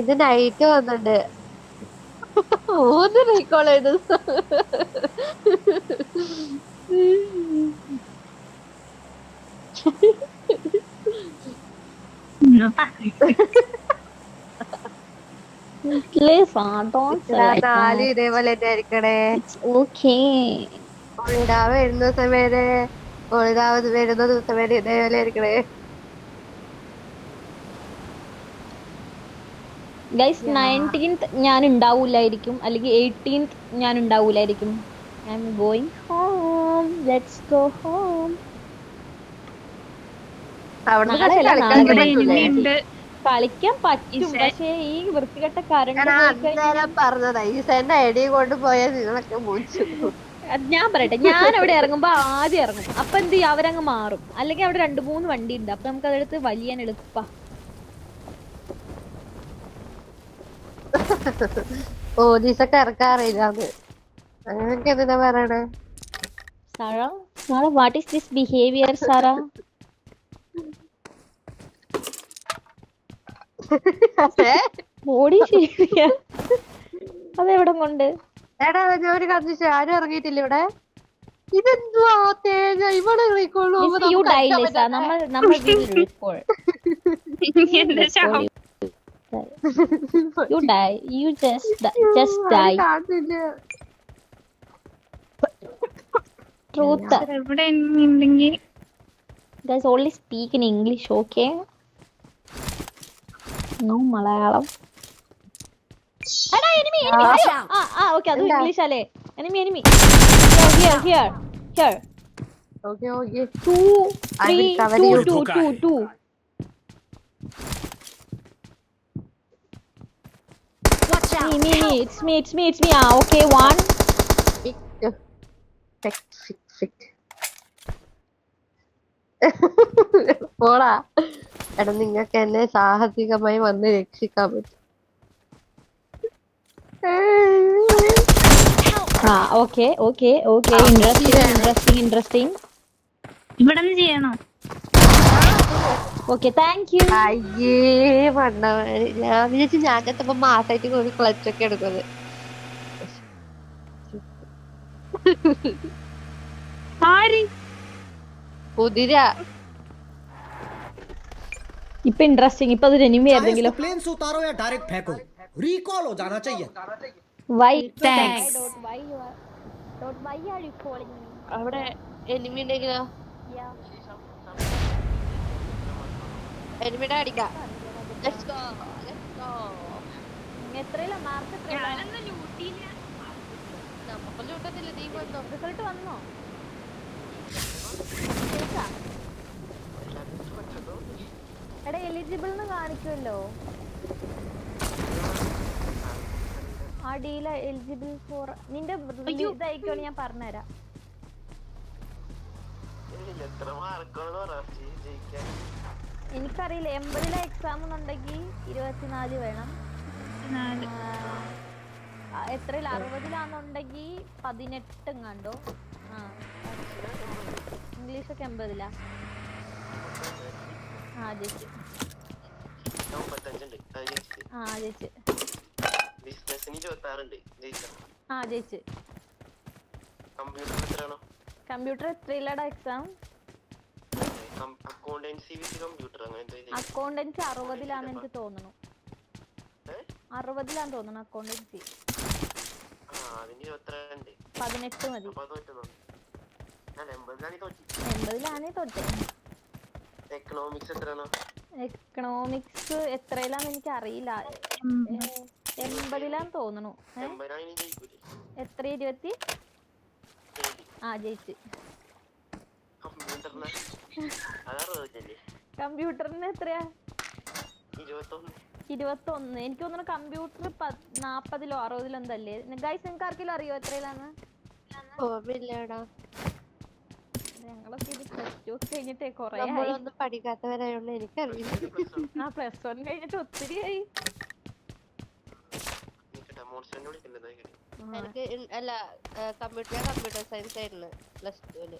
ഇത് നൈറ്റ് വന്നിട്ട് 3 റീകോൾ ചെയ്തു. നാലും ഇതേപോലെ തന്നെ ആയിരിക്കണേ. ഒളിടാവ് വരുന്ന ദിവസം വരെ ഒളിടാവ് വരുന്ന ദിവസം വരെ ഇതേപോലെ ആയിരിക്കണേ. ഗൈസ് 19th ഞാൻ ഉണ്ടാവൂലായിരിക്കും, അല്ലെങ്കിൽ 18th ഞാൻ ഉണ്ടാവൂലായിരിക്കും. I am going home. Let's go home. കളിക്കാൻ പറ്റും, പക്ഷേ ഈ വൃത്തികെട്ട കറണ്ട് പറഞ്ഞതാ ഈസന്റെ ഐഡിയ കൊണ്ട് പോയാൽ നിങ്ങളൊക്കെ ഞാൻ പറയട്ടെ, ഞാൻ അവിടെ ഇറങ്ങുമ്പോ ആദ്യം ഇറങ്ങും. അപ്പൊ എന്ത് ചെയ്യും, അവരങ്ങ് മാറും. അല്ലെങ്കിൽ അവിടെ 2-3 വണ്ടി ഉണ്ട്, അപ്പൊ നമുക്ക് അതെടുത്ത് വലിയാൻ എളുപ്പ. പോലീസൊക്കെ ഇറക്കാറില്ലാന്ന് അങ്ങനെയൊക്കെ എന്താ പറയണേ? സാറാ, വാട്ട് ഈസ് ദിസ് ബിഹേവിയർ സാറാ? ബോഡി അതെവിടെ കൊണ്ട്? എടാ ഞാൻ ഒരു കണ്ടിച്ചു, ആരും ഇറങ്ങിയിട്ടില്ല ഇവിടെ. ഇതെന്തുവാ തേങ്ങ ഇവിടെ recall You die. You just die. Truth. Guys, only speak in English, okay? No Malayalam. Enemy. Okay, adu English alle. Enemy. Here. Okay. 2, 3, 2. Watch out. Me. It's me. Okay, 1. Fit. പോടാ. എടാ നിങ്ങൾക്ക് എന്നെ സാഹസികമായി വന്ന് രക്ഷിക്കാൻ പറ്റും. Okay. Interesting. ഇവിടെ ചെയ്യണോ? Okay, thank you. അയ്യേ പണ്ടവര്, ഞാൻ വിചാരിച്ചു ഞാനത്തപ്പോ മാസായിട്ട് ഒരു ക്ലച്ചൊക്കെ എടുക്കുന്നത്. കുതിര ഇപ്പൊ ഇൻട്രസ്റ്റിംഗ്. ഇപ്പൊ അതൊരു എനിമി ആയിരുന്നെങ്കിലോ? प्लेन से उतारो या डायरेक्ट फेंको, रिकॉल हो जाना चाहिए. Why? Thanks. Why are you calling me? അവിടെ എനിമി ഉണ്ടെങ്കിലോ? എനിമിയുടെ അടിക്കാം. Let's go. എത്രയിലാ മാർക്ക്? നമുക്കൊന്നും കിട്ടത്തില്ല. നീ വന്നോ? റിസൾട്ട് വന്നോ? എടാ എലിജിബിൾ എന്ന് കാണിക്കുമല്ലോ അടിയില. എലിജിബിൾ ഫോർ നിന്റെ ഇതായിക്കോളി, ഞാൻ പറഞ്ഞുതരാം. എനിക്കറിയില്ല. 80 എക്സാം എന്നുണ്ടെങ്കിൽ 24 വേണം. എത്രയിൽ 60 18 കണ്ടോ? ഇംഗ്ലീഷൊക്കെ 80 ജയിച്ചു. ജയിച്ചു. Computer എത്രയിലടാ exam? അക്കൗണ്ടൻസി 60 എനിക്ക് തോന്നുന്നു. 60 തോന്നുന്നു അക്കൗണ്ടൻസി. 18 മതി. 80 തോറ്റേ. എക്കണോമിക്സ് എത്രയിലാന്ന് എനിക്ക് അറിയില്ല. 80 തോന്നുന്നു. എത്ര? 20? ജയിച്ച്. കമ്പ്യൂട്ടറിന് എത്രയാ? 21. എനിക്ക് തോന്നുന്നു കമ്പ്യൂട്ടർ 40 60 എന്തല്ലേ? ഗൈസ് നിങ്ങൾക്ക് ആർക്കെങ്കിലും അറിയോ എത്രയിലാന്ന്? ഞങ്ങളൊക്കെ ഇത് +2 കഴിഞ്ഞിട്ടേ കൊറേ പഠിക്കാത്തവരായോണ്ട് എനിക്കറിയില്ല. +1 കഴിഞ്ഞിട്ട് ഒത്തിരി ആയി. എനിക്ക് അല്ല കമ്പ്യൂട്ടർ സയൻസ് ആയിരുന്നു +2.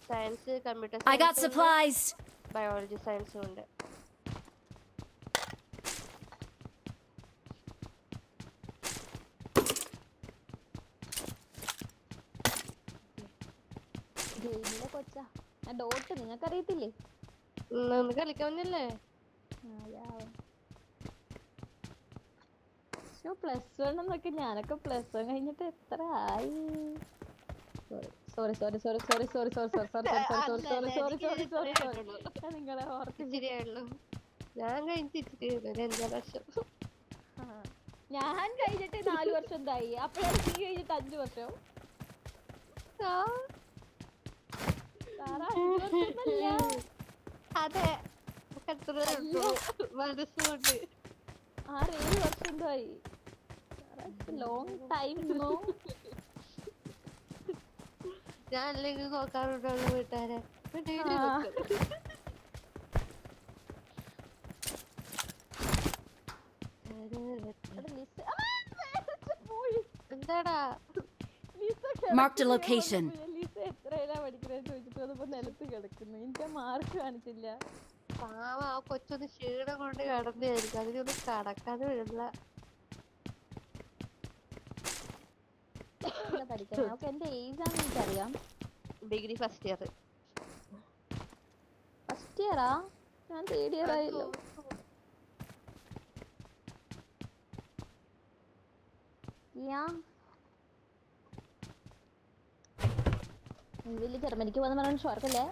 Science computer I got supplies. Biology സയൻസും ഉണ്ട്. ഗെയിമിലെ കൊച്ചാ ഡോട്ട് നിങ്ങൾക്ക് അറിയത്തില്ലേ? നമുക്ക് കളിക്കാവുന്നല്ലേ? പ്ലസ് വൺ എന്നൊക്കെ ഞാനൊക്കെ പ്ലസ് വൺ കഴിഞ്ഞിട്ട് എത്ര ആയി? Sorry sorry sorry sorry sorry sorry sorry sorry sorry sorry sorry sorry sorry sorry നിങ്ങളെ ശരിയായുള്ളൂ. ഞാൻ കഴിഞ്ഞിട്ട് 5 വർഷം. ഞാൻ കഴിഞ്ഞിട്ട് 4 വർഷം എന്തായി? അപ്പോഴാണ് നീ കഴിഞ്ഞിട്ട് 5 വർഷം. അതെ മനസ്സുകൊണ്ട് 6-7 വർഷം എന്തായി? Long time. ഞാൻ അല്ലെങ്കിൽ നോക്കാറുണ്ടല്ലോ വീട്ടുകാരെ. എന്താടാ Marked a location. എത്രയിലാ പഠിക്കണേന്ന് ചോദിച്ചിട്ട് വന്നപ്പോ നിലത്ത് കിടക്കുന്നു. എനിക്ക് മാർക്ക് കാണിച്ചില്ല. പാവ ആ കൊച്ചൊന്ന് ക്ഷീണം കൊണ്ട് കിടന്നായിരിക്കും. അതിനൊന്നും കടക്കാതെ വിടില്ല. പഠിക്കണം. അവൾക്ക് എന്റെ ഏജ് ആണെന്ന് എനിക്കറിയാം. Degree first year. ഫസ്റ്റ് ഇയറാ? ഞാൻ 3rd ഇയർ ആയല്ലോ. വലിയ ജർമ്മനിക്ക് പോകുന്ന പറഞ്ഞ ഷോർക്കല്ലേ?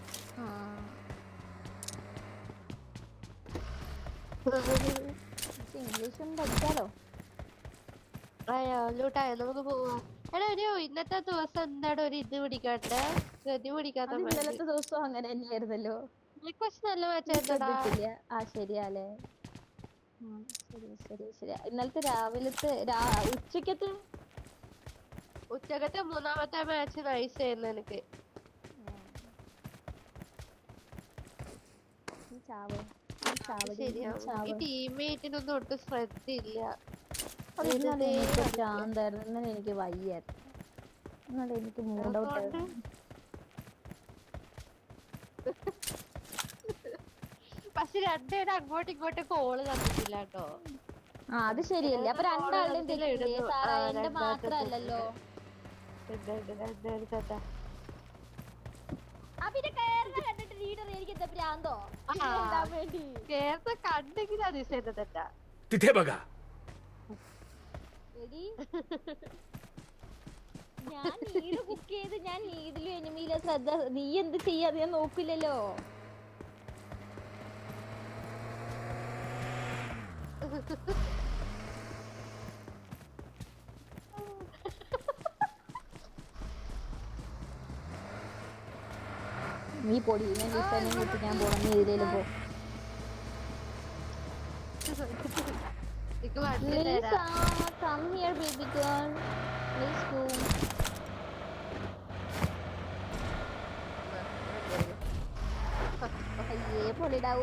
ഇംഗ്ലീഷ് ഒന്നും പഠിക്കാലോ. അയ്യോ ലൂട്ടായോ നമുക്ക് പോവാം. എടാ ഒരു ഇന്നത്തെ ദിവസം എന്താണ് ഒരു ഇത് പിടിക്കാട്ടെ? ഗതി പിടിക്കാത്ത ഇന്നലത്തെ ദിവസം അങ്ങനെ തന്നെയായിരുന്നല്ലോ. നല്ല മാച്ചായിരുന്നടാ. ആ ശരിയാലേ. ശരി ശരി ശരി. ഇന്നലത്തെ രാവിലത്തെ ഉച്ചക്കത്തെ 3ാമത്തെ മാച്ച് നൈസ് ആയിരുന്നു എനിക്ക്. ഈ ടീമേറ്റിനൊന്നും ഒട്ടും ശ്രദ്ധയില്ല. ഇന്നലെ എനിക്ക് വയ്യായിരുന്നു. ഇന്നലെ എനിക്ക് മൂഡ് ഔട്ട്. പക്ഷെ രണ്ടുപേരും അങ്ങോട്ടും ഇങ്ങോട്ടും കോള് തന്നിട്ടില്ല കേട്ടോ. അത് ശരിയല്ലേ? അപ്പൊ രണ്ടാളുടെ മാത്രല്ലല്ലോ. കണ്ടെങ്കിൽ അതിശയം തെറ്റാ. ഞാൻ നീട് ബുക്ക് ചെയ്ത് ഞാൻ നീതിലും എനിമിയിലെ ശ്രദ്ധ. നീ എന്ത് ചെയ്യാതെ ഞാൻ നോക്കില്ലല്ലോ. നീ പൊടി. ഞാൻ ഞാൻ പോണം. നീ ഇതിലും പോ. Lisa, come here, baby girl. Let's go.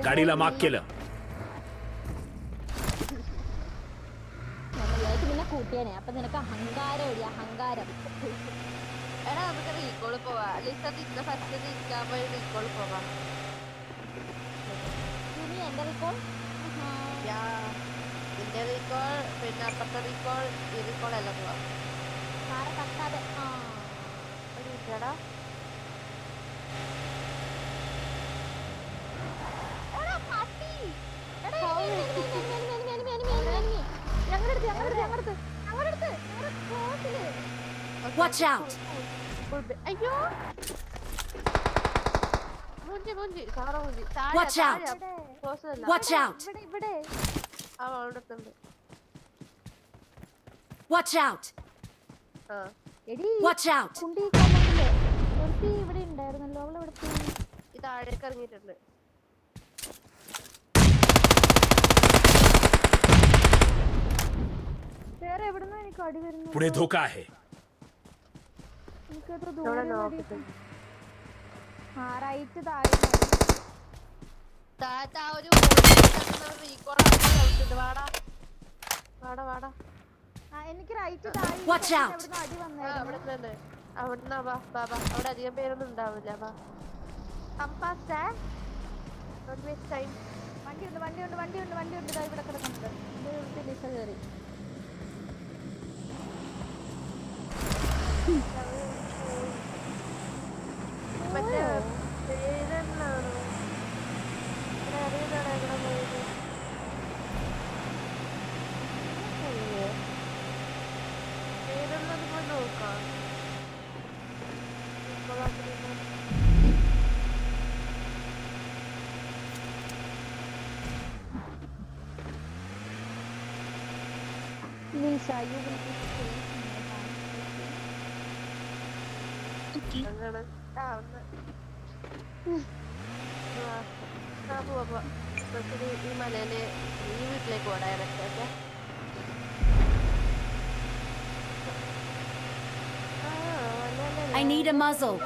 गाडीला माग केलं. നിന്നെ കൂട്ടിയാനെ. അപ്പൊ നിനക്ക് അഹങ്കാരം ഇല്ല. അഹങ്കാരം. എടാ നമുക്ക് റീകോള് പോവാ. ലിസ ഇന്ന് ഫസ്റ്റ് നിൽക്കാൻ പോയി റീകോള് പോവാം. എന്റെ റീകോൾ നിന്റെ റീകോൾ പിന്നെ അപ്പുറത്തെ റീകോൾ ഈ റീകോൾ എല്ലാം പോവാം. കട്ടാതെ ഒരു മിനിറ്റടാ. Watch out! അയ്യോ മുഞ്ചി Sara മുഞ്ചി. Watch out! Watch out! ഇവിടെ അവളുടെ അടുത്തുണ്ട്. Watch out! Watch out! ഇവിടെ ഉണ്ടായിരുന്നല്ലോ. അവളെവിടെ പോയി? ഈ താഴേക്ക് ഇറങ്ങിയിട്ടുണ്ട്. വേറെ എവിടുന്നോ എനിക്ക് അടി വരുന്നു. पुढे धोका आहे. എനിക്കത്ര ദൂരം റൈറ്റ് താഴെ. ഒരു റീകോൾ വാടാ വാടാ വാടാ. എനിക്ക് റൈറ്റ് താഴെ അടി വന്നായിരുന്നു. അവിടുന്ന് വാ ബാബാ. അവിടെ അധികം പേരൊന്നും ഉണ്ടാവില്ല. വാ കമ്പാസ്റ്റേ Don't waste time. വണ്ടിയുണ്ട് ദാ ഇവിടെ കിടക്കുന്നുണ്ട് ലിസ കയറി മറ്റേ പേരെന്താണോ ഇവിടെ അറിയുന്നതാണ് എവിടെ പോയത് പേരൊന്നത് പോയി നോക്കാം Lisa you will be safe എന്താണ് ആ ഒന്ന് പോവാ ഈ മലേനെ ഈ വീട്ടിലേക്ക് പോടാ ഇറക്കൊക്കെ I need a muzzle.